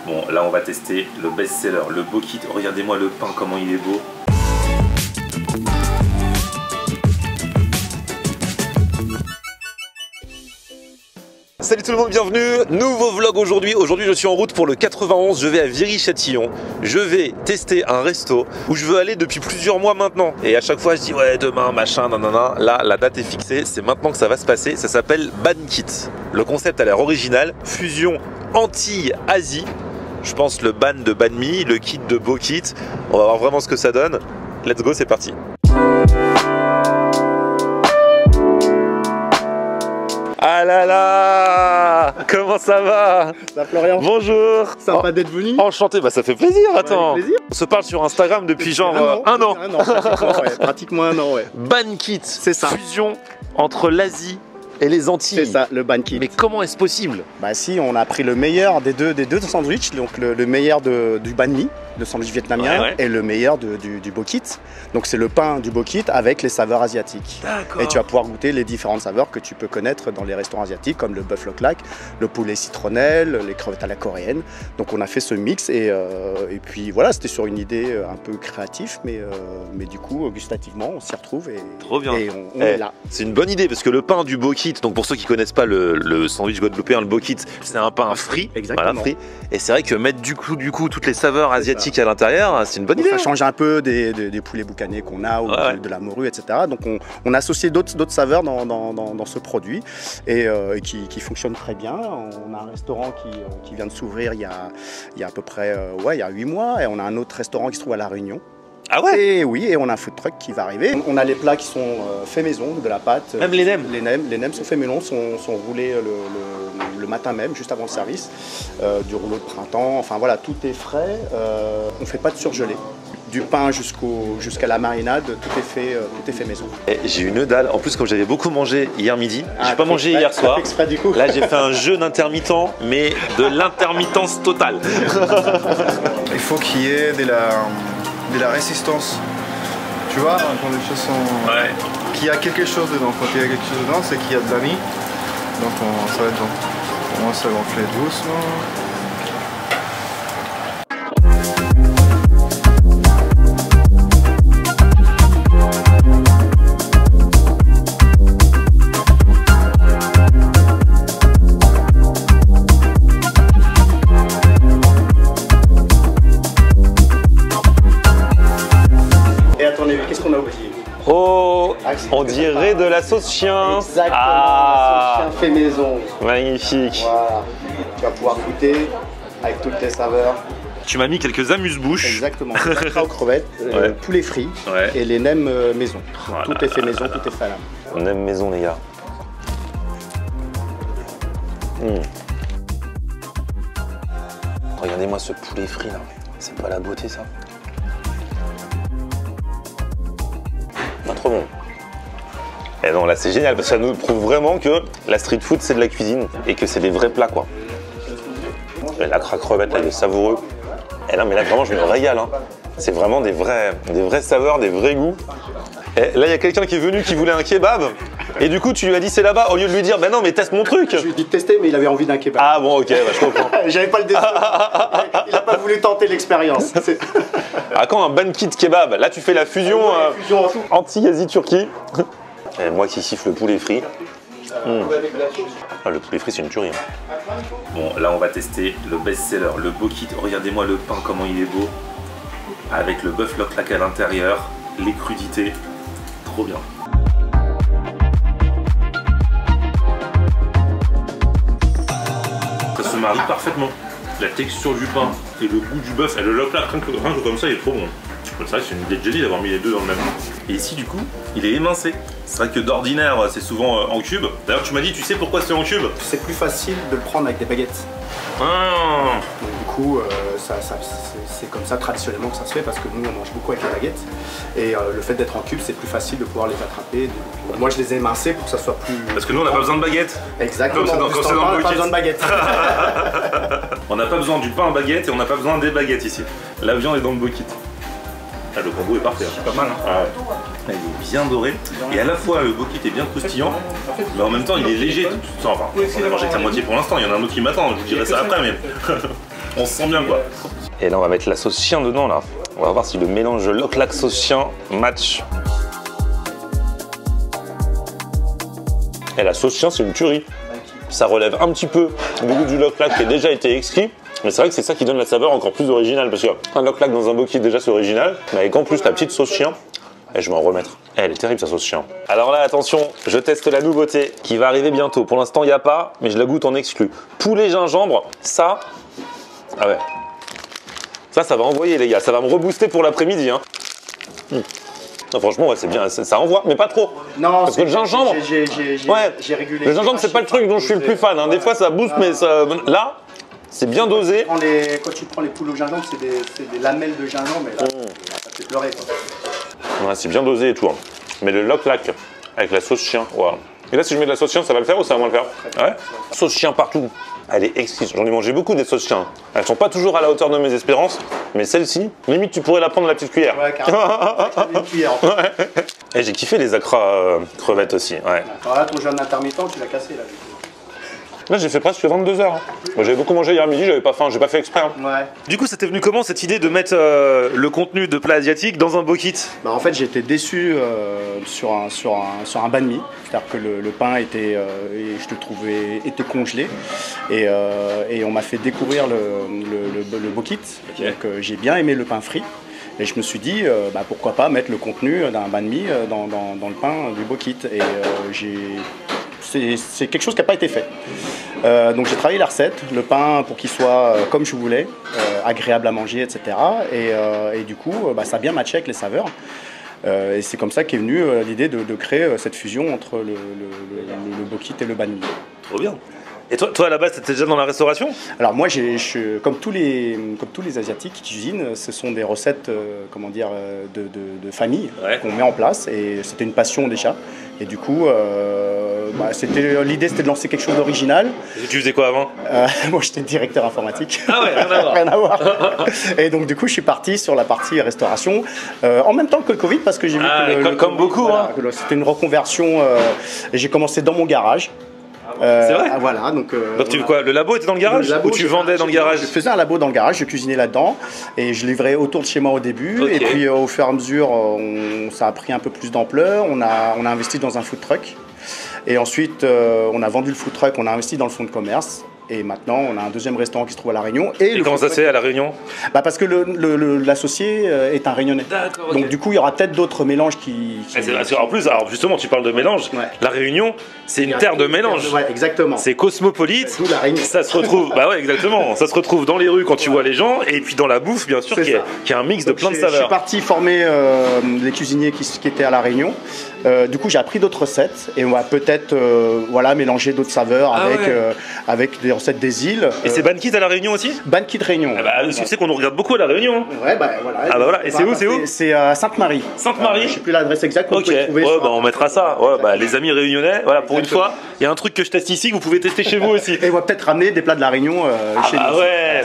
Bon, là on va tester le best-seller, le Bokit. Regardez-moi le pain, comment il est beau. Salut tout le monde, bienvenue, nouveau vlog aujourd'hui. Aujourd'hui je suis en route pour le 91, je vais à Viry-Châtillon. Je vais tester un resto où je veux aller depuis plusieurs mois maintenant. Et à chaque fois je dis ouais demain machin nanana. Là la date est fixée, c'est maintenant que ça va se passer. Ça s'appelle Bankit. Le concept a l'air original, fusion Antilles-Asie. Je pense le ban de banh mi, le kit de Bokit. On va voir vraiment ce que ça donne. Let's go, c'est parti. Ah là là, comment ça va? Ça va Florian? Bonjour. Sympa d'être venu. Enchanté, bah ça fait plaisir, attends. Avec plaisir. On se parle sur Instagram depuis genre un an. Pratiquement un an, ouais. Bankit, c'est ça. Fusion entre l'Asie et les Antilles. C'est ça, le Bankit. Mais comment est-ce possible? Bah si, on a pris le meilleur des deux sandwichs, donc le meilleur du banh mi, le sandwich vietnamien, et le meilleur du Bokit. Donc c'est le pain du Bokit avec les saveurs asiatiques. D'accord. Et tu vas pouvoir goûter les différentes saveurs que tu peux connaître dans les restaurants asiatiques, comme le bœuf loklak, le poulet citronnelle, les crevettes à la coréenne. Donc on a fait ce mix et puis voilà, c'était sur une idée un peu créative, mais du coup, gustativement, on s'y retrouve et, trop bien. Et on est là. C'est une bonne idée parce que le pain du Bokit, donc pour ceux qui connaissent pas le sandwich guadeloupéen, le Bokit, c'est un pain frit. Exactement. Voilà, frit. Et c'est vrai que mettre du coup toutes les saveurs asiatiques à l'intérieur, c'est une bonne idée. Ça change un peu des poulets boucanés qu'on a ou de la morue, etc. Donc on a associé d'autres saveurs dans ce produit et qui fonctionne très bien. On a un restaurant qui vient de s'ouvrir il y a à peu près il y a 8 mois et on a un autre restaurant qui se trouve à La Réunion. Ah ouais? Et oui, et on a un food truck qui va arriver. On a les plats qui sont faits maison, de la pâte. Même les nems? Les nems sont faits maison, sont roulés le matin même, juste avant le service. Du rouleau de printemps, enfin voilà, tout est frais. On ne fait pas de surgelé. Du pain jusqu'à la marinade, tout est fait maison. J'ai une dalle. En plus, comme j'avais beaucoup mangé hier midi, j'ai pas mangé hier soir. Exprès, du coup. Là, j'ai fait un jeûne intermittent, mais de l'intermittence totale. Il faut qu'il y ait de la résistance. Tu vois, quand les choses sont... Ouais. Qu'il y a quelque chose dedans. Quand il y a quelque chose dedans, c'est qu'il y a de la mie. Donc ça va être bon. On commence à gonfler doucement. Qu'est-ce qu'on a oublié? Oh, on dirait de la sauce chien. Exactement, la sauce chien fait maison. Magnifique. Voilà, tu vas pouvoir goûter avec toutes les saveurs. Tu m'as mis quelques amuse-bouches. Exactement, les aux crevettes, poulet frit et les nems maison. Voilà. Tout est fait maison, tout est fait à la main. On aime maison les gars. Regardez-moi ce poulet frit là. C'est pas la beauté ça? Pas trop bon. Et non, là c'est génial parce que ça nous prouve vraiment que la street food c'est de la cuisine et que c'est des vrais plats quoi. Et la crevette là, il est savoureux. Et non mais là vraiment je me régale hein. C'est vraiment des vraies saveurs, des vrais goûts. Et là il y a quelqu'un qui est venu qui voulait un kebab. Et du coup tu lui as dit c'est là-bas au lieu de lui dire bah non mais teste mon truc. Je lui ai dit de tester mais il avait envie d'un kebab. Ah bon ok, bah, je comprends. J'avais pas le désir. Il a pas voulu tenter l'expérience. Ah quand un Bankit kebab, là tu fais la fusion, Antilles-Asie-Turquie. Et moi qui siffle le poulet frit. Ah, le poulet frit c'est une tuerie. Bon là on va tester le best-seller, le Bokit. Regardez-moi le pain comment il est beau. Avec le bœuf loklak à l'intérieur, les crudités. Trop bien. Ça se marie parfaitement. La texture du pain et le goût du bœuf et le loklak, rien que comme ça il est trop bon. C'est vrai que c'est une idée de génie d'avoir mis les deux dans le même. Et ici du coup, il est émincé. C'est vrai que d'ordinaire c'est souvent en cube. D'ailleurs tu m'as dit, tu sais pourquoi c'est en cube? C'est plus facile de le prendre avec des baguettes. Ah. Donc, du coup, c'est comme ça traditionnellement que ça se fait parce que nous on mange beaucoup avec les baguettes. Et le fait d'être en cube, c'est plus facile de pouvoir les attraper. Moi je les ai émincés pour que ça soit plus... Parce que nous on n'a pas besoin de baguette. Exactement, on n'a pas besoin de baguette. On n'a pas besoin du pain en baguette et on n'a pas besoin des baguettes ici. La viande est dans le Bokit. Ah, le combo est parfait. C'est pas mal. Hein. Ah ouais. Il est bien doré et à la fois le Bokit est bien croustillant, mais en même temps il est léger. Enfin, on a mangé que la moitié pour l'instant. Il y en a un autre qui m'attend. Je vous dirai ça après, mais On se sent bien quoi. Et là on va mettre la sauce chien dedans là. On va voir si le mélange loc-lac sauce chien match. Et la sauce chien c'est une tuerie. Ça relève un petit peu du goût du loc-lac qui a déjà été exquis. Mais c'est vrai que c'est ça qui donne la saveur encore plus originale. Parce qu'un loc-lac dans un bokit déjà c'est original. Mais avec en plus la petite sauce chien. Et je vais en remettre. Elle est terrible sa sauce chien. Alors là attention, je teste la nouveauté qui va arriver bientôt. Pour l'instant il n'y a pas, mais je la goûte en exclu. Poulet gingembre, ça... Ah ouais. Ça va envoyer les gars, ça va me rebooster pour l'après-midi. Hein. Non, franchement ouais, c'est bien, ça envoie, mais pas trop. Non, parce que le gingembre... J'ai régulé. Le gingembre c'est pas le truc dont je suis le plus fan. Hein. Des fois ça booste, mais ça... Là... C'est bien dosé. Quand tu prends les poules au gingembre, c'est des lamelles de gingembre, mais là, ça fait pleurer quoi. Ouais, c'est bien dosé et tout. Hein. Mais le loc-lac avec la sauce chien, wow. Et là, si je mets de la sauce chien, ça va le faire ou ça va moins le faire? Ouais. Sauce chien partout. Elle est exquise. J'en ai mangé beaucoup des sauces chiens. Elles sont pas toujours à la hauteur de mes espérances, mais celle-ci, limite, tu pourrais la prendre à la petite cuillère. Ouais, carrément. Une cuillère. En fait. Ouais. Et j'ai kiffé les acras crevettes aussi. Ouais. Alors là, ton jeûne intermittent, tu l'as cassé là. Là, j'ai fait presque 22 heures. Moi, j'avais beaucoup mangé hier midi, j'avais pas faim, j'ai pas fait exprès. Hein. Ouais. Du coup, c'était venu comment cette idée de mettre le contenu de plats asiatiques dans un bokit? Bah, en fait, j'étais déçu sur un banh mi. C'est-à-dire que le pain était, je le trouvais, était congelé. Et on m'a fait découvrir le bokit. Okay. Donc, j'ai bien aimé le pain frit. Et je me suis dit, pourquoi pas mettre le contenu d'un banh mi dans le pain du bokit. Et c'est quelque chose qui n'a pas été fait. Donc j'ai travaillé la recette, le pain pour qu'il soit comme je voulais, agréable à manger, etc. Et du coup, ça a bien matché avec les saveurs. Et c'est comme ça qu'est venue l'idée de créer cette fusion entre le bokit et le banh mi. Trop bien. Et toi à la base, tu étais déjà dans la restauration? Alors moi, comme tous les Asiatiques qui cuisinent, ce sont des recettes de famille qu'on met en place. Et c'était une passion déjà. Et du coup, l'idée c'était de lancer quelque chose d'original. Et tu faisais quoi avant? Moi j'étais directeur informatique. Ah ouais, rien à voir. Rien à voir. Et donc du coup je suis parti sur la partie restauration en même temps que le Covid parce que j'ai vu que comme beaucoup. Voilà, hein. C'était une reconversion et j'ai commencé dans mon garage. C'est vrai. Voilà, donc tu quoi? Le labo était dans le garage? Ou tu vendais dans le garage? Je faisais un labo dans le garage, je cuisinais là-dedans et je livrais autour de chez moi au début. Okay. Et puis au fur et à mesure, ça a pris un peu plus d'ampleur. On a investi dans un food truck. Et ensuite, on a vendu le food truck, on a investi dans le fonds de commerce. Et maintenant, on a un deuxième restaurant qui se trouve à La Réunion. Et comment ça se fait à La Réunion? Parce que l'associé est un Réunionnais. D'accord. Okay. Donc du coup, il y aura peut-être d'autres mélanges qui... En plus, alors justement, tu parles de mélange. Ouais. La Réunion, c'est une terre de mélange. Ouais, exactement. C'est cosmopolite. D'où La Réunion. Ça se retrouve, ouais, exactement. Ça se retrouve dans les rues quand tu vois les gens, et puis dans la bouffe, bien sûr, qui est un mix de plein de saveurs. Je suis parti former des cuisiniers qui étaient à La Réunion. Du coup, j'ai appris d'autres recettes et on va peut-être mélanger d'autres saveurs avec des recettes des îles. Et c'est Bankit à La Réunion aussi? Bankit Réunion. Tu sais qu'on nous regarde beaucoup à La Réunion. Ouais, voilà. Ah bah voilà. Et c'est où? C'est à Sainte-Marie. Sainte-Marie. Je sais plus l'adresse exacte. Ok. On mettra ça. Ouais, les amis réunionnais. Voilà, pour une fois, il y a un truc que je teste ici que vous pouvez tester chez vous aussi. Et on va peut-être ramener des plats de La Réunion chez nous. Ouais,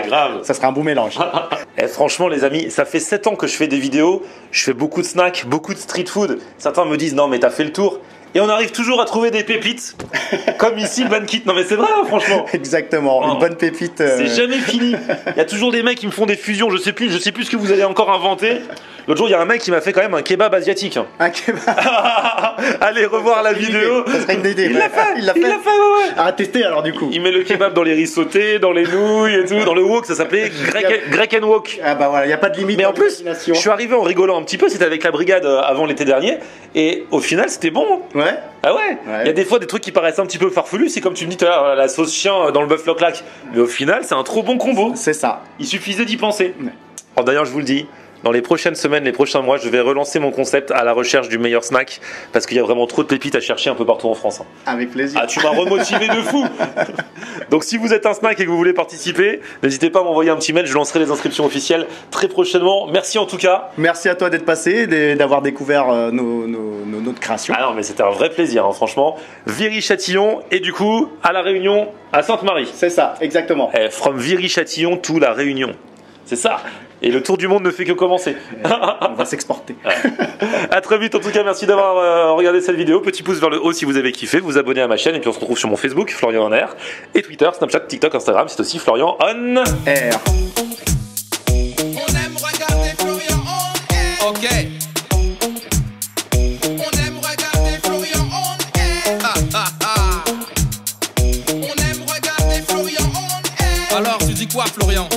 grave. Ça sera un beau mélange. Et franchement, les amis, ça fait 7 ans que je fais des vidéos. Je fais beaucoup de snacks, beaucoup de street food. Certains me disent non, mais t'as fait le tour. Et on arrive toujours à trouver des pépites, comme ici le Bankit. Non mais c'est vrai, hein, franchement. Exactement, une bonne pépite. C'est jamais fini. Il y a toujours des mecs qui me font des fusions. Je sais plus ce que vous allez encore inventer. L'autre jour, il y a un mec qui m'a fait quand même un kebab asiatique. Un kebab. Allez revoir la vidéo. Ça serait une idée. Il l'a fait. Ouais. À tester alors du coup. Il met le kebab dans les riz sautés, dans les nouilles et tout, dans le wok. Ça s'appelait Grec and Wok. Ah bah voilà, il y a pas de limite. Mais en plus, je suis arrivé en rigolant un petit peu. C'était avec la brigade avant l'été dernier, et au final, c'était bon. Ouais. Ah ouais. Il y a des fois des trucs qui paraissent un petit peu farfelus. C'est comme tu me dis tout à l'heure, la sauce chien dans le bœuf loc-lac. Mais au final, c'est un trop bon combo. C'est ça. Il suffisait d'y penser. Ouais. Alors d'ailleurs, je vous le dis. Dans les prochaines semaines, les prochains mois, je vais relancer mon concept à la recherche du meilleur snack parce qu'il y a vraiment trop de pépites à chercher un peu partout en France. Avec plaisir. Ah, tu m'as remotivé de fou. Donc si vous êtes un snack et que vous voulez participer, n'hésitez pas à m'envoyer un petit mail, je lancerai les inscriptions officielles très prochainement. Merci en tout cas. Merci à toi d'être passé, d'avoir découvert notre création. Ah non, mais c'était un vrai plaisir, hein, franchement. Viry-Châtillon et du coup, à La Réunion, à Sainte-Marie. C'est ça, exactement. From Viry-Châtillon to La Réunion. C'est ça. Et le tour du monde ne fait que commencer. On va s'exporter. À très vite, en tout cas, merci d'avoir regardé cette vidéo. Petit pouce vers le haut si vous avez kiffé, vous abonnez à ma chaîne et puis on se retrouve sur mon Facebook, Florian en Air, et Twitter, Snapchat, TikTok, Instagram, c'est aussi Florian on Air. On aime regarder Florian on air. Ok. On aime regarder Florian on air. Ha, ha, ha. On aime regarder Florian on air. Alors tu dis quoi Florian?